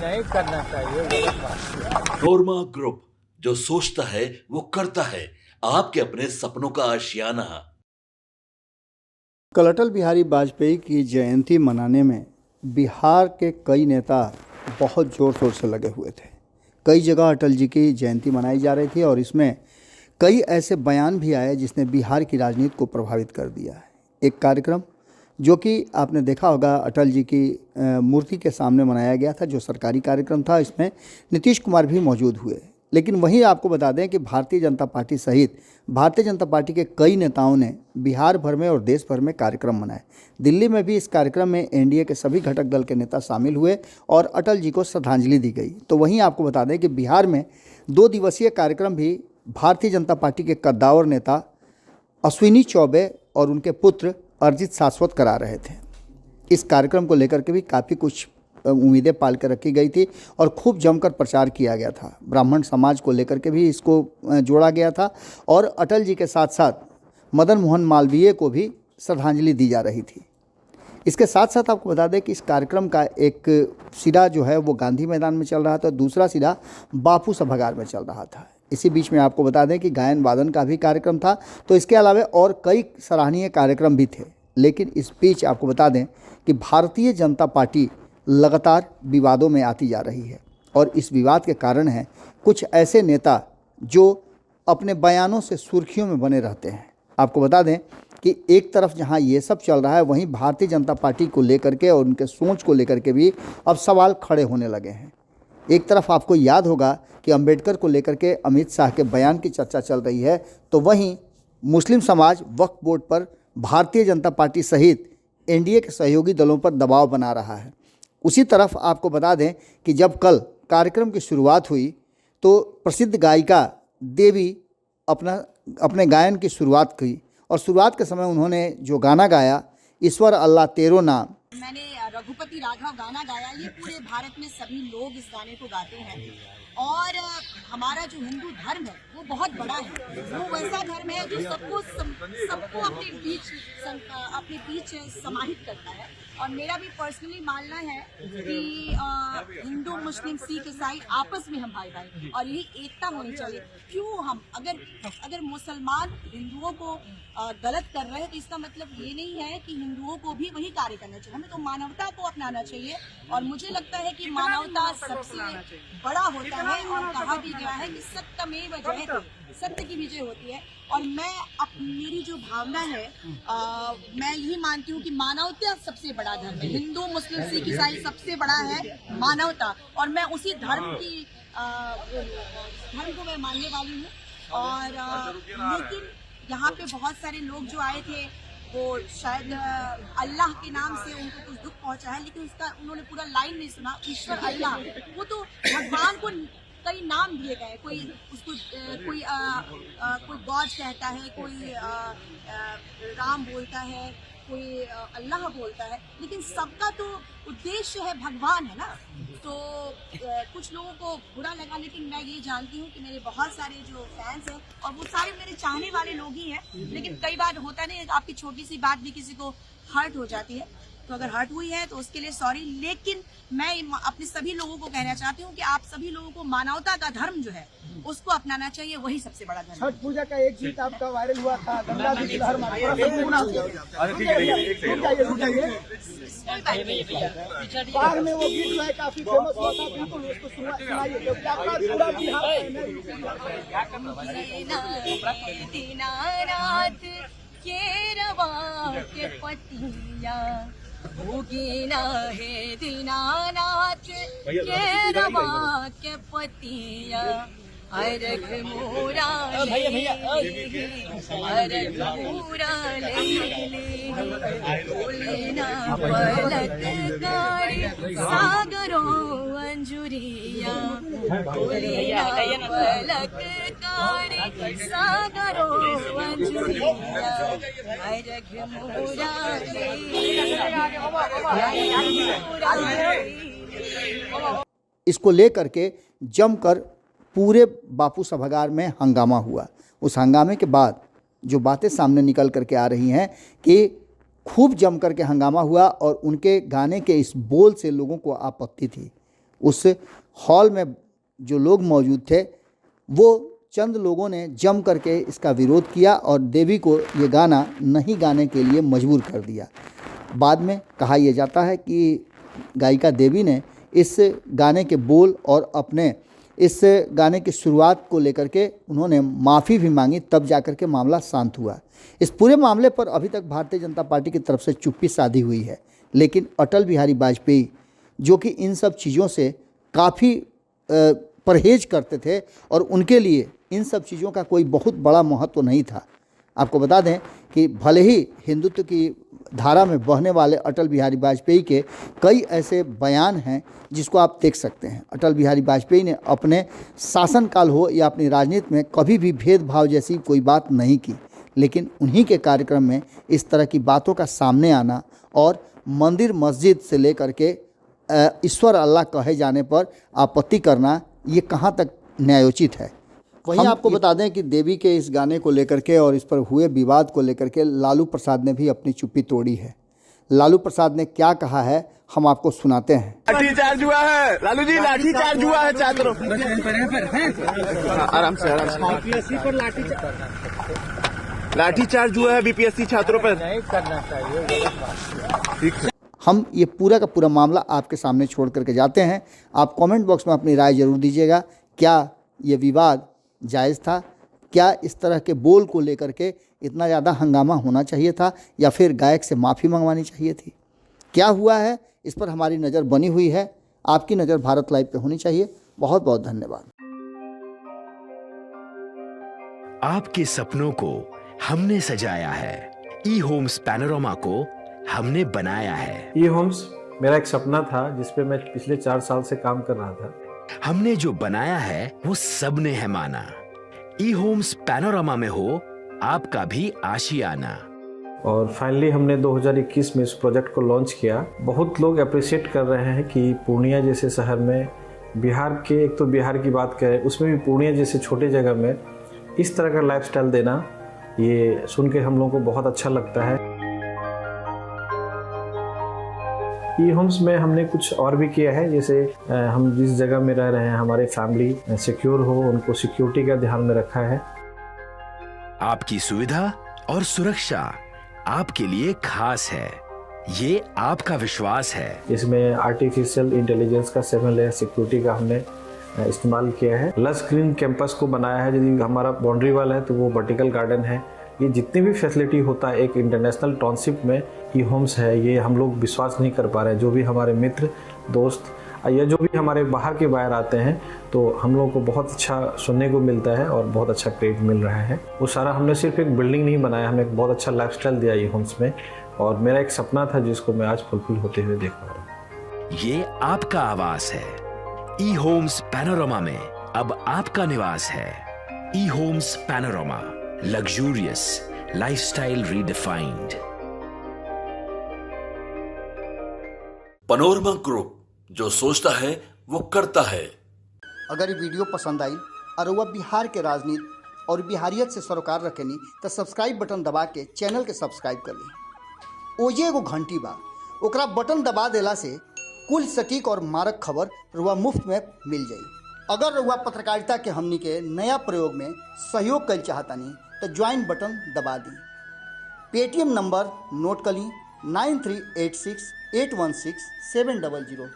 नहीं करना चाहिए, गलत बात है। नोरमा ग्रुप, जो सोचता है वो करता है। आपके अपने सपनों का आशियाना। कल अटल बिहारी वाजपेयी की जयंती मनाने में बिहार के कई नेता बहुत ज़ोर शोर से लगे हुए थे। कई जगह अटल जी की जयंती मनाई जा रही थी और इसमें कई ऐसे बयान भी आए जिसने बिहार की राजनीति को प्रभावित कर दिया है। एक कार्यक्रम जो कि आपने देखा होगा अटल जी की मूर्ति के सामने मनाया गया था, जो सरकारी कार्यक्रम था। इसमें नीतीश कुमार भी मौजूद हुए। लेकिन वहीं आपको बता दें कि भारतीय जनता पार्टी सहित भारतीय जनता पार्टी के कई नेताओं ने बिहार भर में और देश भर में कार्यक्रम मनाए। दिल्ली में भी इस कार्यक्रम में एनडीए के सभी घटक दल के नेता शामिल हुए और अटल जी को श्रद्धांजलि दी गई। तो वहीं आपको बता दें कि बिहार में 2 दिवसीय कार्यक्रम भी भारतीय जनता पार्टी के कद्दावर नेता अश्विनी चौबे और उनके पुत्र अरिजीत शाश्वत करा रहे थे। इस कार्यक्रम को लेकर के भी काफ़ी कुछ उम्मीदें पाल कर रखी गई थी और खूब जमकर प्रचार किया गया था। ब्राह्मण समाज को लेकर के भी इसको जोड़ा गया था और अटल जी के साथ साथ मदन मोहन मालवीय को भी श्रद्धांजलि दी जा रही थी। इसके साथ साथ आपको बता दें कि इस कार्यक्रम का एक सिरा जो है वो गांधी मैदान में चल रहा था, दूसरा सिरा बापू सभागार में चल रहा था। इसी बीच में आपको बता दें कि गायन वादन का भी कार्यक्रम था। तो इसके अलावा और कई सराहनीय कार्यक्रम भी थे। लेकिन इस बीच आपको बता दें कि भारतीय जनता पार्टी लगातार विवादों में आती जा रही है और इस विवाद के कारण है कुछ ऐसे नेता जो अपने बयानों से सुर्खियों में बने रहते हैं। आपको बता दें कि एक तरफ जहां ये सब चल रहा है, वहीं भारतीय जनता पार्टी को लेकर के और उनके सोच को लेकर के भी अब सवाल खड़े होने लगे हैं। एक तरफ आपको याद होगा कि अंबेडकर को लेकर के अमित शाह के बयान की चर्चा चल रही है, तो वहीं मुस्लिम समाज वक्फ बोर्ड पर भारतीय जनता पार्टी सहित एनडीए के सहयोगी दलों पर दबाव बना रहा है। उसी तरफ आपको बता दें कि जब कल कार्यक्रम की शुरुआत हुई तो प्रसिद्ध गायिका देवी अपने गायन की शुरुआत की और शुरुआत के समय उन्होंने जो गाना गाया, ईश्वर अल्लाह तेरो नाम, मैंने रघुपति राघव गाना गाया। ये पूरे भारत में सभी लोग इस गाने को गाते हैं और हमारा जो हिंदू धर्म है वो बहुत बड़ा है। वो वैसा धर्म है जो सबको अपने बीच समाहित करता है। और मेरा भी पर्सनली मानना है कि हिंदू मुस्लिम सिख ईसाई आपस में हम भाई भाई और यही एकता होनी चाहिए। क्यों हम अगर मुसलमान हिंदुओं को गलत कर रहे हैं तो इसका मतलब ये नहीं है कि हिंदुओं को भी वही कार्य करना चाहिए। हमें तो मानवता को अपनाना चाहिए और मुझे लगता है कि मानवता सबसे बड़ा होता है और कहा भी गया है कि सत्यमेव जयते, सत्य की विजय होती है। और मेरी जो भावना है मैं यही मानती हूँ कि मानवता सबसे बड़ा धर्म है। हिंदू मुस्लिम सिख ईसाई सबसे बड़ा है मानवता और मैं उसी धर्म को मैं मानने वाली हूँ। और लेकिन यहाँ पे बहुत सारे लोग जो आए थे वो शायद अल्लाह के नाम से उनको कुछ दुख पहुंचा है, लेकिन उसका उन्होंने पूरा लाइन नहीं सुना। ईश्वर अल्लाह, वो तो भगवान को कई नाम दिए गए। कोई उसको कोई गॉड कहता है, कोई राम बोलता है, कोई अल्लाह बोलता है, लेकिन सबका तो उद्देश्य है भगवान है ना। तो कुछ लोगों को बुरा लगा, लेकिन मैं ये जानती हूँ कि मेरे बहुत सारे जो फैंस हैं और वो सारे मेरे चाहने वाले लोग ही हैं। लेकिन कई बार होता नहीं है, आपकी छोटी सी बात भी किसी को हर्ट हो जाती है। तो अगर हर्ट हुई है तो उसके लिए सॉरी। लेकिन मैं अपने सभी लोगों को कहना चाहती हूँ कि आप सभी लोगों को मानवता का धर्म जो है उसको अपनाना चाहिए, वही सबसे बड़ा धर्म। छठ पूजा का एक गीत आपका वायरल हुआ था, गंगा जी की लहर बाढ़ में, वो गीत जो है काफी फेमस हुआ था। बिल्कुल उसको सुनाइए क्योंकि आपका पूरा दीनानाथ के रवा के पतिया भोगिना है, दीनानाथ के रवा के पतिया अर्घ मोरा बोलेना पलटकारी सागरो अंजुरिया, बोलेना पलटकारी सागरो अंजुरिया अर्घ मोरा इसको लेकर के जमकर पूरे बापू सभागार में हंगामा हुआ। उस हंगामे के बाद जो बातें सामने निकल करके आ रही हैं कि खूब जम करके हंगामा हुआ और उनके गाने के इस बोल से लोगों को आपत्ति थी। उस हॉल में जो लोग मौजूद थे वो चंद लोगों ने जम करके इसका विरोध किया और देवी को ये गाना नहीं गाने के लिए मजबूर कर दिया। बाद में कहा यह जाता है कि गायिका देवी ने इस गाने के बोल और अपने इस गाने की शुरुआत को लेकर के उन्होंने माफ़ी भी मांगी, तब जाकर के मामला शांत हुआ। इस पूरे मामले पर अभी तक भारतीय जनता पार्टी की तरफ से चुप्पी साधी हुई है, लेकिन अटल बिहारी वाजपेयी जो कि इन सब चीज़ों से काफ़ी परहेज करते थे और उनके लिए इन सब चीज़ों का कोई बहुत बड़ा महत्व नहीं था। आपको बता दें कि भले ही हिंदुत्व की धारा में बहने वाले अटल बिहारी वाजपेयी के कई ऐसे बयान हैं जिसको आप देख सकते हैं। अटल बिहारी वाजपेयी ने अपने शासनकाल हो या अपनी राजनीति में कभी भी भेदभाव जैसी कोई बात नहीं की, लेकिन उन्हीं के कार्यक्रम में इस तरह की बातों का सामने आना और मंदिर मस्जिद से लेकर के ईश्वर अल्लाह कहे जाने पर आपत्ति करना, ये कहाँ तक न्यायोचित है। वहीं आपको बता दें कि देवी के इस गाने को लेकर के और इस पर हुए विवाद को लेकर के लालू प्रसाद ने भी अपनी चुप्पी तोड़ी है। लालू प्रसाद ने क्या कहा है हम आपको सुनाते हैं। लाठीचार्ज हुआ है लालू जी, लाठीचार्ज हुआ है चारों तरफ। आराम से बीपीएससी पर लाठीचार्ज हुआ है बीपीएससी छात्रों पर। नहीं करना चाहिए, गलत बात है। हम ये पूरा का पूरा मामला आपके सामने छोड़ करके जाते हैं। आप कमेंट बॉक्स में अपनी राय जरूर दीजिएगा। क्या ये विवाद जायज़ था? क्या इस तरह के बोल को लेकर के इतना ज़्यादा हंगामा होना चाहिए था या फिर गायक से माफ़ी मंगवानी चाहिए थी? क्या हुआ है इस पर हमारी नज़र बनी हुई है। आपकी नज़र भारत लाइव पे होनी चाहिए। बहुत बहुत धन्यवाद। आपके सपनों को हमने सजाया है, ई होम्स पैनोरमा को हमने बनाया है। ई होम्स मेरा एक सपना था जिस पे मैं पिछले 4 साल से काम कर रहा था। हमने जो बनाया है वो सबने है माना। ई होम्स पैनोरमा में हो आपका भी आशियाना। और फाइनली हमने 2021 में इस प्रोजेक्ट को लॉन्च किया। बहुत लोग अप्रिशिएट कर रहे हैं कि पूर्णिया जैसे शहर में, बिहार के, एक तो बिहार की बात करें उसमें भी पूर्णिया जैसे छोटे जगह में इस तरह का लाइफस्टाइल देना, ये सुन के हम लोगों को बहुत अच्छा लगता है। ई होम्स में हमने कुछ और भी किया है, जैसे हम जिस जगह में रह रहे हैं हमारे फैमिली सिक्योर हो, उनको सिक्योरिटी का ध्यान में रखा है। आपकी सुविधा और सुरक्षा आपके लिए खास है, ये आपका विश्वास है। इसमें आर्टिफिशियल इंटेलिजेंस का 7 लेयर सिक्योरिटी का हमने इस्तेमाल किया है। लस ग्रीन कैंपस को बनाया है। यदि हमारा बाउंड्री वाल है तो वो वर्टिकल गार्डन है। ये जितनी भी फैसिलिटी होता है एक इंटरनेशनल टाउनशिप में ई होम्स है, ये हम लोग विश्वास नहीं कर पा रहे हैं। जो भी हमारे मित्र दोस्त या जो भी हमारे बाहर के बाहर आते हैं तो हम लोगों को बहुत अच्छा सुनने को मिलता है और बहुत अच्छा क्रेडिट मिल रहा है। वो सारा हमने सिर्फ एक बिल्डिंग नहीं बनाया, हमें एक बहुत अच्छा लाइफस्टाइल दिया ई होम्स में, और मेरा एक सपना था जिसको मैं आज फुलफिल होते हुए देख पा रहा हूँ। ये आपका आवास है। ई होम्स पैनोरमा में अब आपका निवास है। E homes panorama, luxurious lifestyle redefined. Panorama group, जो सोचता है वो करता है। अगर ये वीडियो पसंद आई और वह बिहार के राजनीति और बिहारियत से सरोकार रखेनी तो सब्सक्राइब बटन दबा के चैनल के सब्सक्राइब कर ली। ओजे एगो घंटी बा, ओकरा बटन दबा देला से कुल सटीक और मारक खबर रुआ मुफ्त में मिल जाई। अगर रुआ पत्रकारिता के हमनी के नया प्रयोग में सहयोग कर चाहतानी तो ज्वाइन बटन दबा दी। पेटीएम नंबर नोट कर ली 9386816700।